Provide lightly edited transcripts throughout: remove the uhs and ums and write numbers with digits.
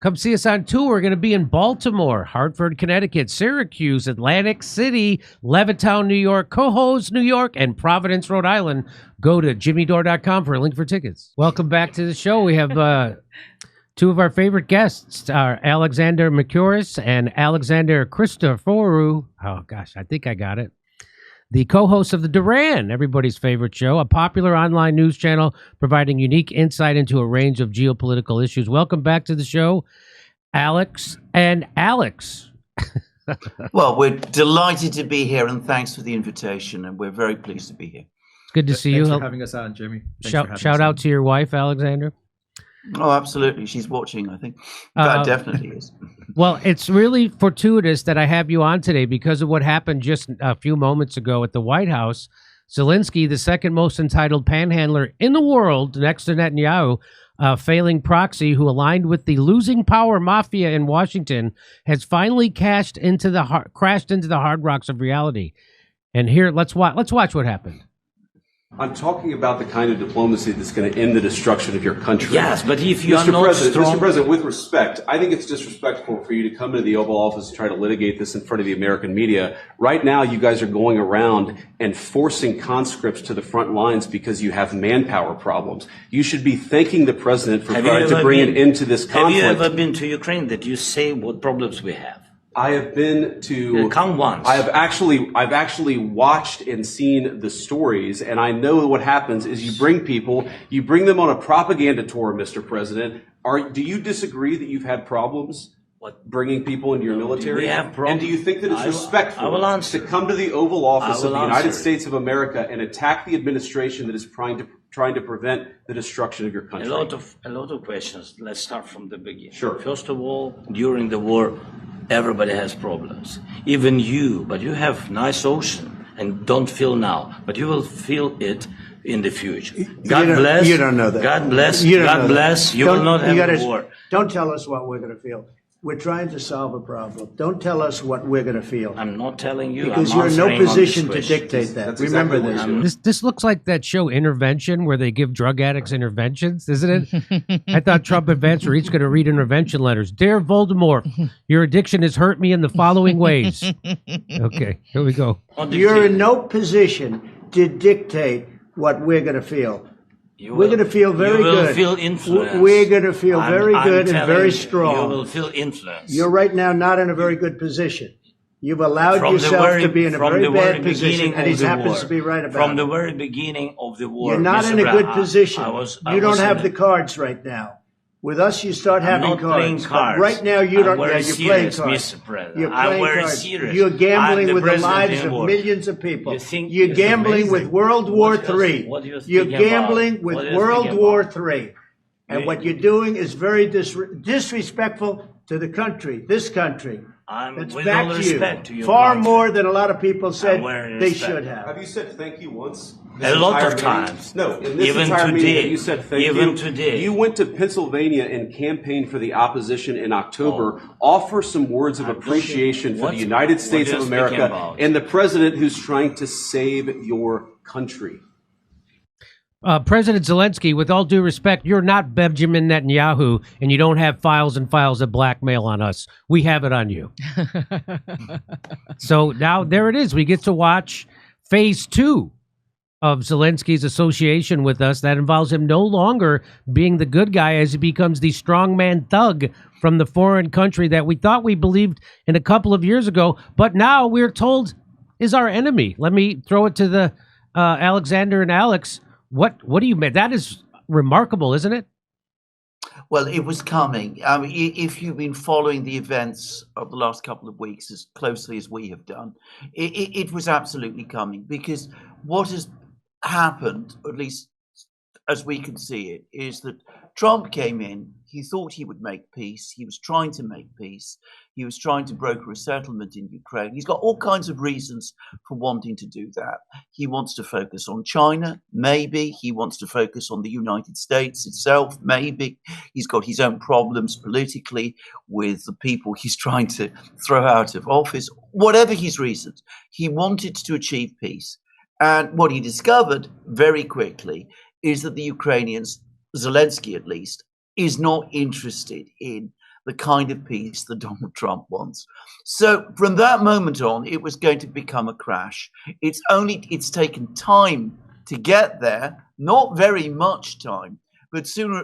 Come see us on tour. We're going to be in Baltimore, Hartford, Connecticut, Syracuse, Atlantic City, Levittown, New York, Cohoes, New York, and Providence, Rhode Island. Go to jimmydore.com for a link for tickets. Welcome back to the show. We have two of our favorite guests, Alexander Mercouris and Alexander Christoforou. Oh, gosh, I think I got it. The co-hosts of the Duran, everybody's favorite show, a popular online news channel providing unique insight into a range of geopolitical issues. Welcome back to the show, Alex and Alex. Well, we're delighted to be here, and thanks for the invitation, and we're very pleased to be here. It's good to see you. Thanks for having us on, Jimmy. Shout out to your wife, Alexander. Oh, absolutely. She's watching, I think. That definitely is. Well, it's really fortuitous that I have you on today because of what happened just a few moments ago at the White House. Zelensky, the second most entitled panhandler in the world, next to Netanyahu, failing proxy who aligned with the losing power mafia in Washington, has finally crashed into the hard rocks of reality. And here, let's watch what happened. I'm talking about the kind of diplomacy that's going to end the destruction of your country. Yes, but if you are not strong... Mr. President, with respect, I think it's disrespectful for you to come into the Oval Office and try to litigate this in front of the American media. Right now, you guys are going around and forcing conscripts to the front lines because you have manpower problems. You should be thanking the President for trying to bring an end to this conflict. Have you ever been to Ukraine that you say what problems we have? I have been to. Come once. I've actually watched and seen the stories, and I know what happens is you bring them on a propaganda tour, Mr. President. Do you disagree that you've had problems bringing people into your military? We have problems. And do you think that it's respectful to come to the Oval Office of the United States of America and attack the administration that is trying to prevent the destruction of your country? A lot of questions. Let's start from the beginning. Sure. First of all, during the war, everybody has problems. Even you, but you have nice ocean and don't feel now, but you will feel it in the future. God bless. You don't know that. God bless. God bless. You will not have a war. Don't tell us what we're going to feel. We're trying to solve a problem. Don't tell us what we're going to feel. I'm not telling you. Because you're in no position to dictate that. Remember this. This looks like that show Intervention where they give drug addicts interventions, isn't it? I thought Trump and Vance were each going to read intervention letters. Dear Voldemort, your addiction has hurt me in the following ways. Okay, here we go. You're in no position to dictate what we're going to feel. We're going to feel very good. You will feel influence. We're going to feel very good and very strong. You will feel influence. You're right now not in a very good position. You've allowed yourself to be in a very bad position, and he happens to be right about it. From the very beginning of the war. You're not in a good position. You don't have the cards right now. With us, you start having cards. Cards. Right now, you don't. Yeah, you're playing cards. Mr. President. You're playing cards. Serious. You're gambling with the lives of millions of people. You're gambling with World War III. You're gambling with World War III. And what you're doing is very disrespectful to the country, this country. It's back to you. Far more than a lot of people said they should have. Have you said thank you once? A lot of times. No, in this entire meeting, you said thank you. Even today. You went to Pennsylvania and campaigned for the opposition in October. Offer some words of appreciation for the United States of America and the president who's trying to save your country. President Zelensky, with all due respect, you're not Benjamin Netanyahu, and you don't have files and files of blackmail on us. We have it on you. So now there it is. We get to watch phase 2 of Zelensky's association with us. That involves him no longer being the good guy as he becomes the strongman thug from the foreign country that we thought we believed in a couple of years ago, but now we're told is our enemy. Let me throw it to the Alexander and Alex. What do you mean? That is remarkable, isn't it? Well, it was coming. I mean, if you've been following the events of the last couple of weeks as closely as we have done, it was absolutely coming, because what has happened, or at least as we can see it, is that Trump came in. He thought he would make peace. He was trying to make peace. He was trying to broker a settlement in Ukraine. He's got all kinds of reasons for wanting to do that. He wants to focus on China, maybe. He wants to focus on the United States itself, maybe. He's got his own problems politically with the people he's trying to throw out of office. Whatever his reasons, he wanted to achieve peace. And what he discovered very quickly is that the Ukrainians, Zelensky at least, is not interested in the kind of peace that Donald Trump wants. So from that moment on, it was going to become a crash. It's taken time to get there, not very much time, but sooner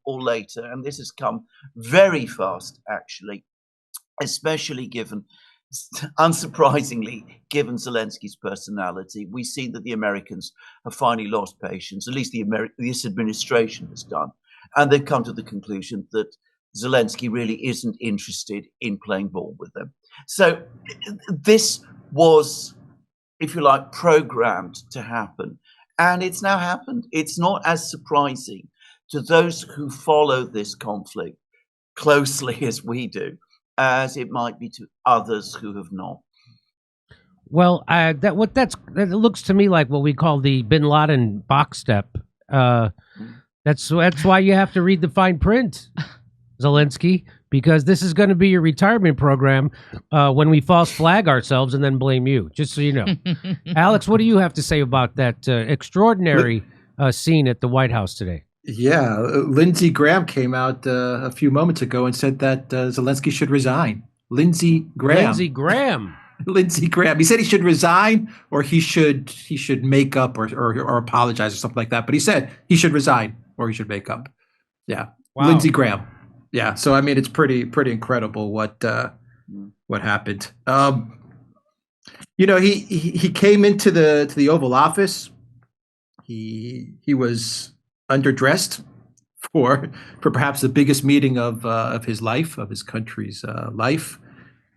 or later, and this has come very fast, actually, especially unsurprisingly, given Zelensky's personality, we see that the Americans have finally lost patience, at least this administration has done, and they've come to the conclusion that Zelensky really isn't interested in playing ball with them. So this was, if you like, programmed to happen. And it's now happened. It's not as surprising to those who follow this conflict closely as we do, as it might be to others who have not. Well, that looks to me like what we call the Bin Laden box step. That's why you have to read the fine print, Zelensky, because this is going to be your retirement program when we false flag ourselves and then blame you, just so you know. Alex, what do you have to say about that extraordinary scene at the White House today? Yeah, Lindsey Graham came out a few moments ago and said that Zelensky should resign. Lindsey Graham. Lindsey Graham. He said he should resign, or he should make up or apologize or something like that. But he said he should resign or he should make up. Yeah, wow. Lindsey Graham. Yeah, so I mean, it's pretty incredible what happened. He came into the Oval Office. He was underdressed for perhaps the biggest meeting of his life, of his country's life,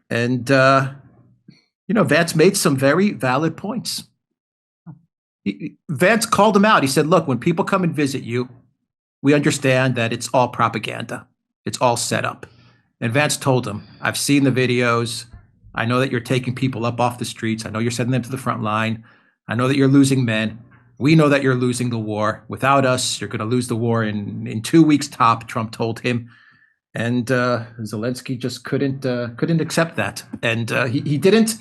and Vance made some very valid points. Vance called him out. He said, "Look, when people come and visit you, we understand that it's all propaganda. It's all set up." And Vance told him, "I've seen the videos. I know that you're taking people up off the streets. I know you're sending them to the front line. I know that you're losing men. We know that you're losing the war. Without us, you're going to lose the war in 2 weeks top," Trump told him. And Zelensky just couldn't accept that. And he didn't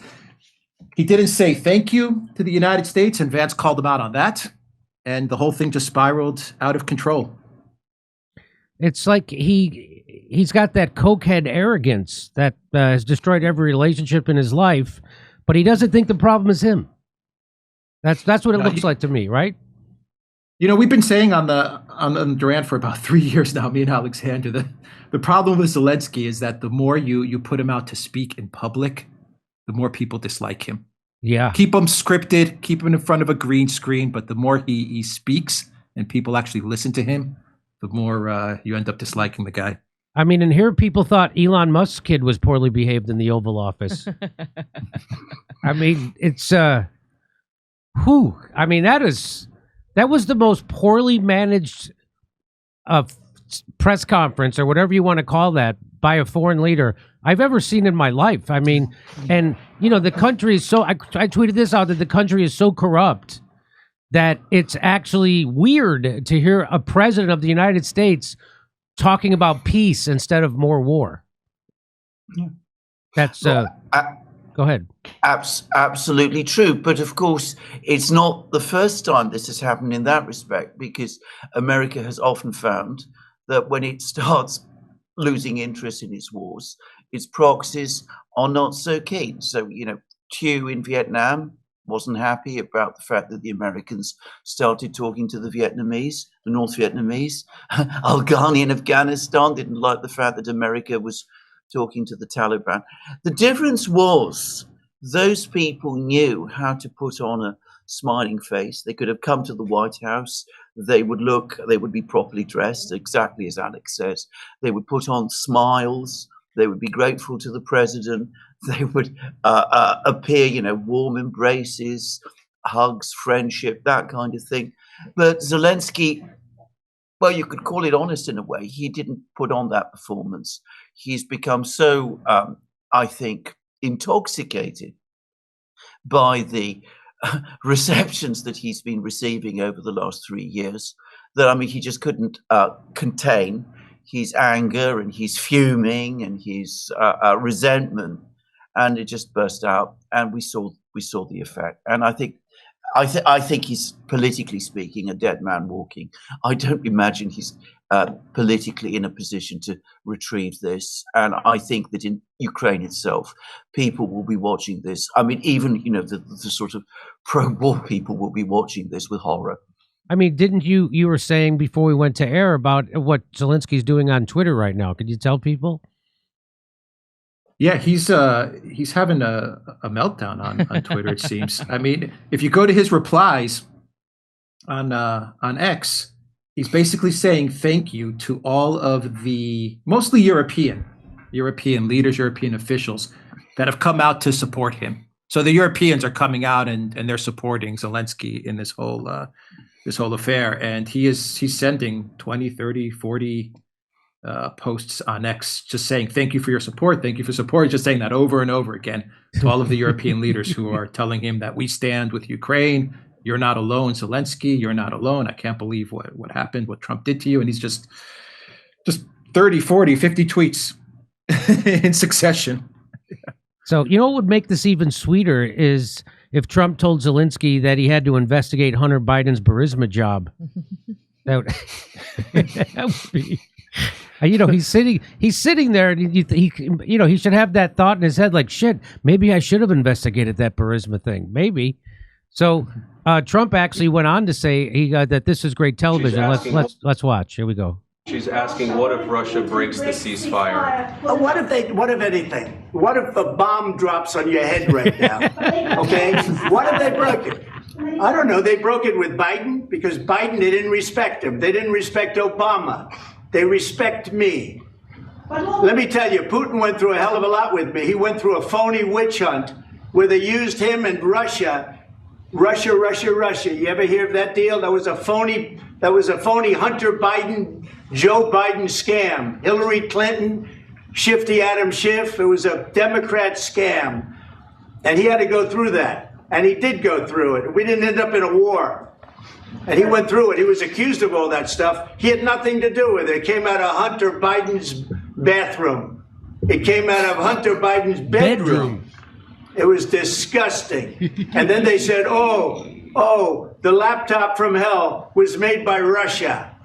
say thank you to the United States, and Vance called him out on that. And the whole thing just spiraled out of control. It's like he's got that cokehead arrogance that has destroyed every relationship in his life, but he doesn't think the problem is him. That's what it looks like to me, right? We've been saying on Duran for about 3 years now, me and Alexander, the problem with Zelensky is that the more you put him out to speak in public, the more people dislike him. Yeah. Keep him scripted, keep him in front of a green screen, but the more he speaks and people actually listen to him, the more you end up disliking the guy. I mean, and here people thought Elon Musk's kid was poorly behaved in the Oval Office. I mean, it's I mean, that was the most poorly managed press conference, or whatever you want to call that, by a foreign leader I've ever seen in my life. I mean, and the country is so, I tweeted this out, that the country is so corrupt that it's actually weird to hear a president of the United States talking about peace instead of more war. That's go ahead. Absolutely true. But of course, it's not the first time this has happened in that respect, because America has often found that when it starts losing interest in its wars, its proxies are not so keen. So, Thieu in Vietnam wasn't happy about the fact that the Americans started talking to the Vietnamese, the North Vietnamese. Al Ghani in Afghanistan didn't like the fact that America was talking to the Taliban. The difference was those people knew how to put on a smiling face. They could have come to the White House. They would be properly dressed, exactly as Alex says. They would put on smiles. They would be grateful to the president. They would appear, warm embraces, hugs, friendship, that kind of thing. But Zelensky, well, you could call it honest in a way. He didn't put on that performance. He's become so, I think, intoxicated by the receptions that he's been receiving over the last 3 years that, he just couldn't contain his anger, and his fuming, and his resentment, and it just burst out, and we saw the effect. And I think he's, politically speaking, a dead man walking. I don't imagine he's politically in a position to retrieve this. And I think that in Ukraine itself, people will be watching this. I mean, even, the sort of pro-war people will be watching this with horror. I mean, didn't you were saying before we went to air about what Zelensky's doing on Twitter right now? Could you tell people? Yeah, he's having a meltdown on Twitter, it seems. I mean, if you go to his replies on X, he's basically saying thank you to all of the mostly European leaders, European officials that have come out to support him. So the Europeans are coming out and they're supporting Zelensky in this whole affair. And he's sending 20, 30, 40 posts on X just saying thank you for your support. Thank you for support. Just saying that over and over again to all of the European leaders who are telling him that we stand with Ukraine. You're not alone, Zelensky. You're not alone. I can't believe what happened, what Trump did to you. And he's just 30, 40, 50 tweets in succession. So, what would make this even sweeter is if Trump told Zelensky that he had to investigate Hunter Biden's Burisma job. That would be, he's sitting there, and he should have that thought in his head, like, shit, maybe I should have investigated that Burisma thing, maybe. So Trump actually went on to say that this is great television. Let's watch. Here we go. She's asking, what if Russia breaks the ceasefire? What if anything? What if a bomb drops on your head right now? Okay? What if they broke it? I don't know. They broke it with Biden because Biden, they didn't respect him. They didn't respect Obama. They respect me. Let me tell you, Putin went through a hell of a lot with me. He went through a phony witch hunt where they used him and Russia. You ever hear of that deal? That was a phony Hunter Biden, Joe Biden scam. Hillary Clinton, Shifty Adam Schiff. It was a Democrat scam. And he had to go through that. And he did go through it. We didn't end up in a war. And he went through it. He was accused of all that stuff. He had nothing to do with it. It came out of Hunter Biden's bathroom. It came out of Hunter Biden's bedroom. It was disgusting. And then they said, oh, the laptop from hell was made by Russia.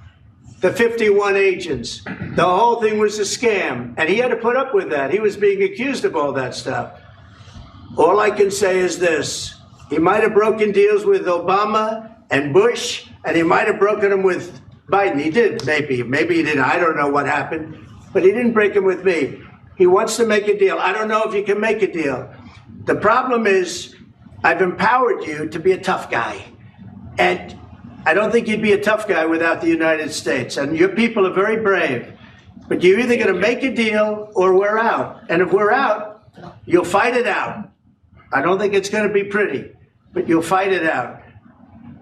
The 51 agents. The whole thing was a scam. And he had to put up with that. He was being accused of all that stuff. All I can say is this. He might have broken deals with Obama and Bush, and he might have broken them with Biden. He did, maybe. Maybe he didn't. I don't know what happened. But he didn't break them with me. He wants to make a deal. I don't know if you can make a deal. The problem is I've empowered you to be a tough guy. And I don't think you'd be a tough guy without the United States. And your people are very brave. But you're either going to make a deal or we're out. And if we're out, you'll fight it out. I don't think it's going to be pretty, but you'll fight it out.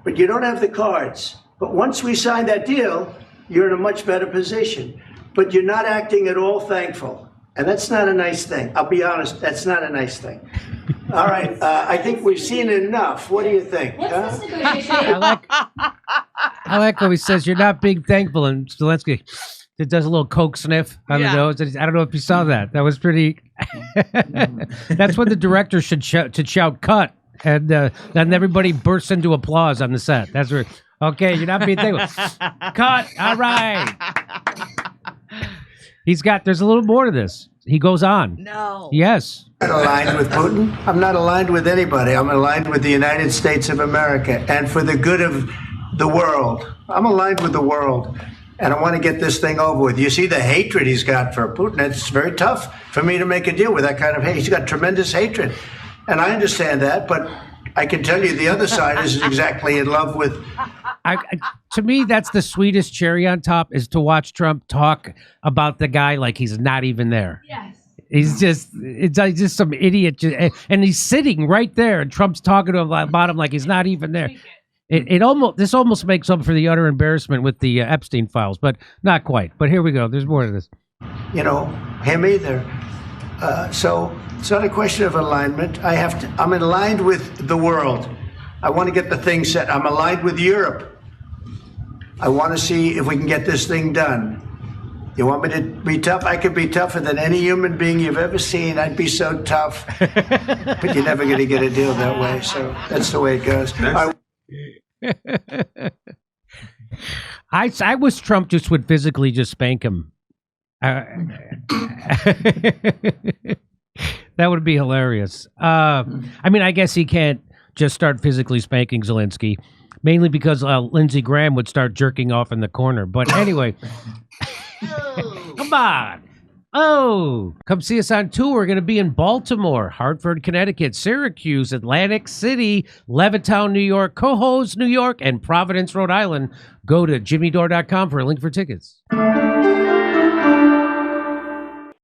But you don't have the cards. But once we sign that deal, you're in a much better position. But you're not acting at all thankful. And that's not a nice thing. I'll be honest, that's not a nice thing. All right, I think we've seen enough. What do you think? What's this negotiation? I like how he says you're not being thankful, and Zelensky does a little coke sniff on the nose. I don't know if you saw that. That was pretty. That's when the director should shout "cut," and then everybody bursts into applause on the set. That's where. Okay, you're not being thankful. Cut. All right. There's a little more to this. He goes on. No. Yes. I'm not aligned with Putin. I'm not aligned with anybody. I'm aligned with the United States of America and for the good of the world. I'm aligned with the world. And I want to get this thing over with. You see the hatred he's got for Putin. It's very tough for me to make a deal with that kind of hate. He's got tremendous hatred. And I understand that, but I can tell you the other side is exactly in love with. To me, that's the sweetest cherry on top, is to watch Trump talk about the guy like he's not even there. Yes. He's just some idiot, and he's sitting right there, and Trump's talking to him about him like he's not even there. This almost makes up for the utter embarrassment with the Epstein files, but not quite. But here we go. There's more to this. Him either. So it's not a question of alignment. I'm aligned with the world. I want to get the thing set. I'm aligned with Europe. I want to see if we can get this thing done. You want me to be tough? I could be tougher than any human being you've ever seen. I'd be so tough. But you're never going to get a deal that way. So that's the way it goes. I wish Trump just would physically just spank him. That would be hilarious. I mean, I guess he can't just start physically spanking Zelensky, mainly because Lindsey Graham would start jerking off in the corner. But anyway, come on. Oh, come see us on tour. We're going to be in Baltimore, Hartford, Connecticut, Syracuse, Atlantic City, Levittown, New York, Cohoes, New York, and Providence, Rhode Island. Go to jimmydore.com for a link for tickets.